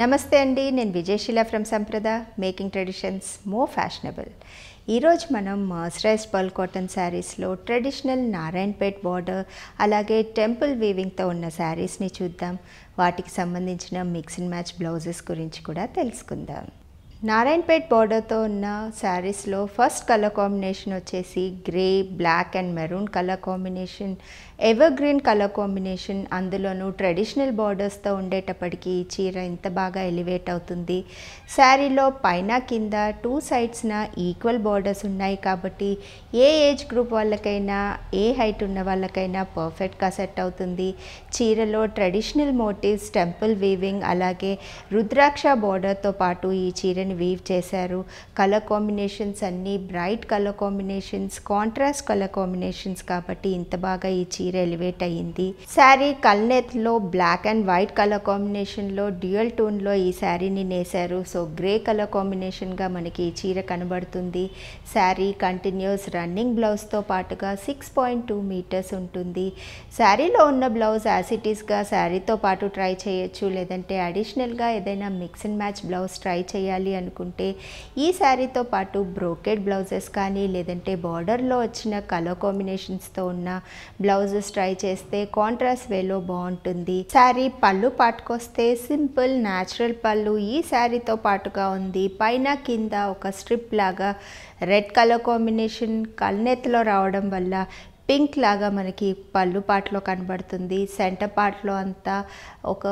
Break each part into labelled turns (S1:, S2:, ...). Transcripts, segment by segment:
S1: నమస్తే అండి, నేను Vijayasheela from Samprada making traditions more fashionable. ఈరోజు మనం మర్సరైజ్డ్ పర్ల్ కాటన్ శారీస్లో ట్రెడిషనల్ నారాయణపేట్ బార్డర్ అలాగే టెంపుల్ వీవింగ్తో ఉన్న శారీస్ని చూద్దాం. వాటికి సంబంధించిన మిక్స్ అండ్ మ్యాచ్ బ్లౌజెస్ గురించి కూడా తెలుసుకుందాం. నారాయణపేట్ బార్డర్తో ఉన్న శారీస్లో ఫస్ట్ కలర్ కాంబినేషన్ వచ్చేసి grey, black and maroon colour combination, evergreen colour combination. అందులోనూ ట్రెడిషనల్ బార్డర్స్తో ఉండేటప్పటికీ చీర ఇంత బాగా ఎలివేట్ అవుతుంది. శారీలో పైన కింద టూ సైడ్స్న ఈక్వల్ బార్డర్స్ ఉన్నాయి కాబట్టి ఏ ఏజ్ గ్రూప్ వాళ్ళకైనా, ఏ హైట్ ఉన్న వాళ్ళకైనా పర్ఫెక్ట్గా సెట్ అవుతుంది. చీరలో ట్రెడిషనల్ మోటివ్స్, టెంపుల్ వీవింగ్ అలాగే రుద్రాక్ష బార్డర్తో పాటు ఈ చీరని వీవ్ చేశారు. కలర్ కాంబినేషన్స్ అన్నీ bright colour combinations, contrast colour combinations కాబట్టి ఇంత బాగా ఈ చీర ఎలివేట్ అయ్యింది. శారీ కల్నేత్లో బ్లాక్ అండ్ వైట్ కలర్ కాంబినేషన్లో డ్యూయల్ టోన్లో ఈ శారీని నేశారు. సో గ్రే కలర్ కాంబినేషన్గా మనకి ఈ చీర కనబడుతుంది. శారీ కంటిన్యూస్ రన్నింగ్ బ్లౌజ్తో పాటుగా 6.2 మీటర్స్ ఉంటుంది. శారీలో ఉన్న బ్లౌజ్ యాజ్ ఇట్ ఈస్గా శారీతో పాటు ట్రై చేయొచ్చు, లేదంటే అడిషనల్గా ఏదైనా mix and match blouse try చేయాలి అనుకుంటే ఈ శారీతో పాటు బ్రోకెడ్ బ్లౌజెస్ కానీ, లేదంటే బార్డర్లో వచ్చిన కలర్ కాంబినేషన్స్తో ఉన్న బ్లౌజెస్ ట్రై చేస్తే కాంట్రాస్ట్ వేలో బాగుంటుంది. శారీ పళ్ళు పాటుకొస్తే సింపుల్ న్యాచురల్ పళ్ళు ఈ శారీతో పాటుగా ఉంది. పైన కింద ఒక స్ట్రిప్ లాగా రెడ్ కలర్ కాంబినేషన్ కల్నెత్లో రావడం వల్ల పింక్ లాగా మనకి పళ్ళు పాటలో కనబడుతుంది. సెంటర్ పార్ట్లో అంతా ఒక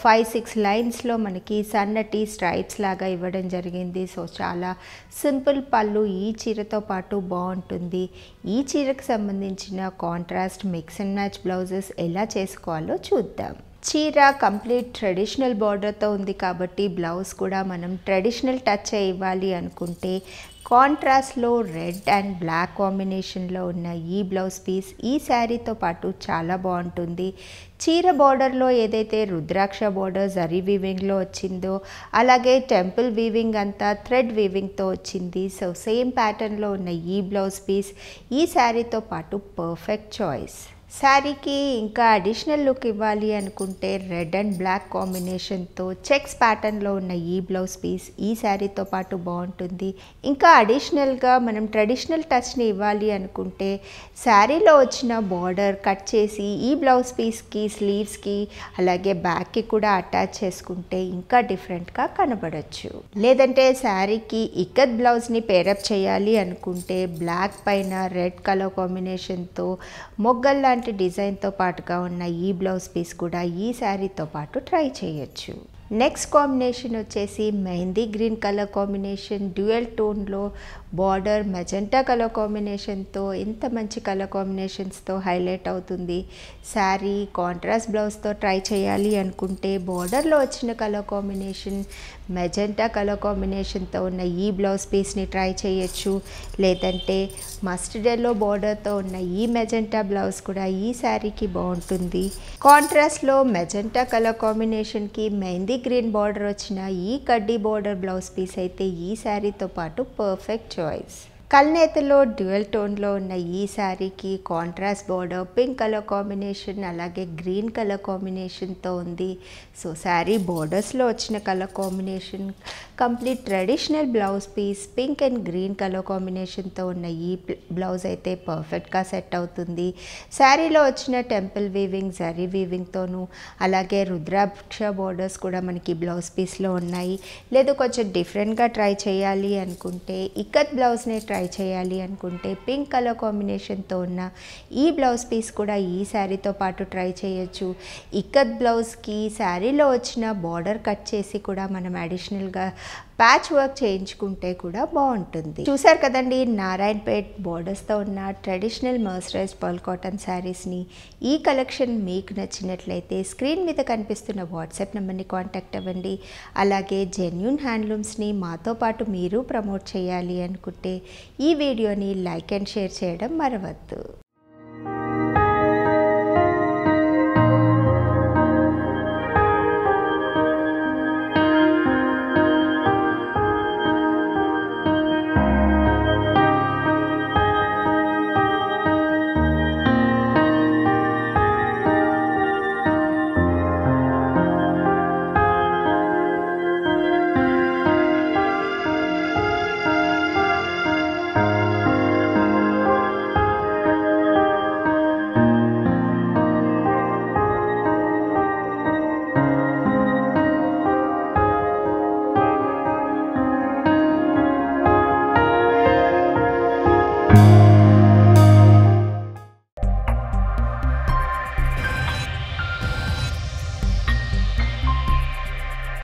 S1: 5-6 లైన్స్లో మనకి సన్నటి స్ట్రైప్స్ లాగా ఇవ్వడం జరిగింది. సో చాలా సింపుల్ పళ్ళు ఈ చీరతో పాటు బాగుంటుంది. ఈ చీరకు సంబంధించిన contrast mix and match blouses ఎలా చేసుకోవాలో చూద్దాం. చీర కంప్లీట్ ట్రెడిషనల్ బార్డర్తో ఉంది కాబట్టి బ్లౌజ్ కూడా మనం ట్రెడిషనల్ టచ్ ఇవ్వాలి అనుకుంటే కాంట్రాస్ట్లో రెడ్ అండ్ బ్లాక్ కాంబినేషన్లో ఉన్న ఈ బ్లౌజ్ పీస్ ఈ శారీతో పాటు చాలా బాగుంటుంది. చీర బార్డర్లో ఏదైతే రుద్రాక్ష బార్డర్ జరీ వీవింగ్లో వచ్చిందో అలాగే టెంపుల్ వీవింగ్ అంతా థ్రెడ్ వీవింగ్తో వచ్చింది. సో సేమ్ ప్యాటర్న్లో ఉన్న ఈ బ్లౌజ్ పీస్ ఈ శారీతో పాటు పర్ఫెక్ట్ చాయిస్. శారీకి ఇంకా అడిషనల్ లుక్ ఇవ్వాలి అనుకుంటే రెడ్ అండ్ బ్లాక్ కాంబినేషన్తో చెక్స్ ప్యాటర్న్లో ఉన్న ఈ బ్లౌజ్ పీస్ ఈ శారీతో పాటు బాగుంటుంది. ఇంకా అడిషనల్గా మనం ట్రెడిషనల్ టచ్ని ఇవ్వాలి అనుకుంటే శారీలో వచ్చిన బార్డర్ కట్ చేసి ఈ బ్లౌజ్ పీస్కి, స్లీవ్స్కి అలాగే బ్యాక్కి కూడా అటాచ్ చేసుకుంటే ఇంకా డిఫరెంట్గా కనబడచ్చు. లేదంటే శారీకి ఇక్కత్ బ్లౌజ్ని పేరప్ చేయాలి అనుకుంటే బ్లాక్ పైన రెడ్ కలర్ కాంబినేషన్తో మొగ్గల్ లాంటి డిజైన్తో పాటుగా ఉన్న ఈ బ్లౌజ్ పీస్ కూడా ఈ శారీతో పాటు ట్రై చేయొచ్చు. నెక్స్ట్ కాంబినేషన్ వచ్చేసి mehndi green colour combination, dual టోన్లో బార్డర్ మెజెంటా కలర్ కాంబినేషన్తో ఎంత మంచి కలర్ కాంబినేషన్స్తో హైలైట్ అవుతుంది. శారీ కాంట్రాస్ట్ బ్లౌజ్తో ట్రై చేయాలి అనుకుంటే బార్డర్లో వచ్చిన కలర్ కాంబినేషన్ మెజెంటా కలర్ కాంబినేషన్తో ఉన్న ఈ బ్లౌజ్ పీస్ని ట్రై చేయొచ్చు, లేదంటే మస్టర్డ్ ఎల్లో బార్డర్తో ఉన్న ఈ మెజెంటా బ్లౌజ్ కూడా ఈ శారీకి బాగుంటుంది. కాంట్రాస్ట్లో మెజెంటా కలర్ కాంబినేషన్కి మెహందీ గ్రీన్ బార్డర్ వచ్చిన ఈ కడ్డీ బార్డర్ బ్లౌజ్ పీస్ అయితే ఈ శారీతో పాటు పర్ఫెక్ట్ చాయిస్. కల్నేతలో డ్యూయల్ టోన్లో ఉన్న ఈ శారీకి contrast border pink colour combination అలాగే గ్రీన్ కలర్ కాంబినేషన్తో ఉంది. సో శారీ బార్డర్స్లో వచ్చిన colour combination complete traditional blouse piece pink and green colour కాంబినేషన్తో ఉన్న ఈ బ్లౌజ్ అయితే పర్ఫెక్ట్గా సెట్ అవుతుంది. శారీలో వచ్చిన టెంపుల్ వీవింగ్, జరీ వీవింగ్తోనూ అలాగే రుద్రాక్ష బార్డర్స్ కూడా మనకి బ్లౌజ్ పీస్లో ఉన్నాయి. లేదు కొంచెం డిఫరెంట్గా ట్రై చేయాలి అనుకుంటే ఇక్కత్ బ్లౌజ్ని ట్రై చేయాలి అనుకుంటే పింక్ కలర్ కాంబినేషన్తో ఉన్న ఈ బ్లౌజ్ పీస్ కూడా ఈ శారీతో పాటు ట్రై చేయొచ్చు. ఇక్కత్ బ్లౌజ్కి శారీలో వచ్చిన బార్డర్ కట్ చేసి కూడా మనం అడిషనల్గా ప్యాచ్ వర్క్ చేయించుకుంటే కూడా బాగుంటుంది. చూసారు కదండి నారాయణపేట్ బార్డర్స్తో ఉన్న ట్రెడిషనల్ మర్సరైజ్డ్ పర్ల్ కాటన్ శారీస్ని. ఈ కలెక్షన్ మీకు నచ్చినట్లయితే స్క్రీన్ మీద కనిపిస్తున్న వాట్సాప్ నెంబర్ని కాంటాక్ట్ అవ్వండి. అలాగే జెన్యూన్ హ్యాండ్లూమ్స్ని మాతో పాటు మీరు ప్రమోట్ చేయాలి అనుకుంటే ఈ వీడియోని లైక్ అండ్ షేర్ చేయడం మరవద్దు.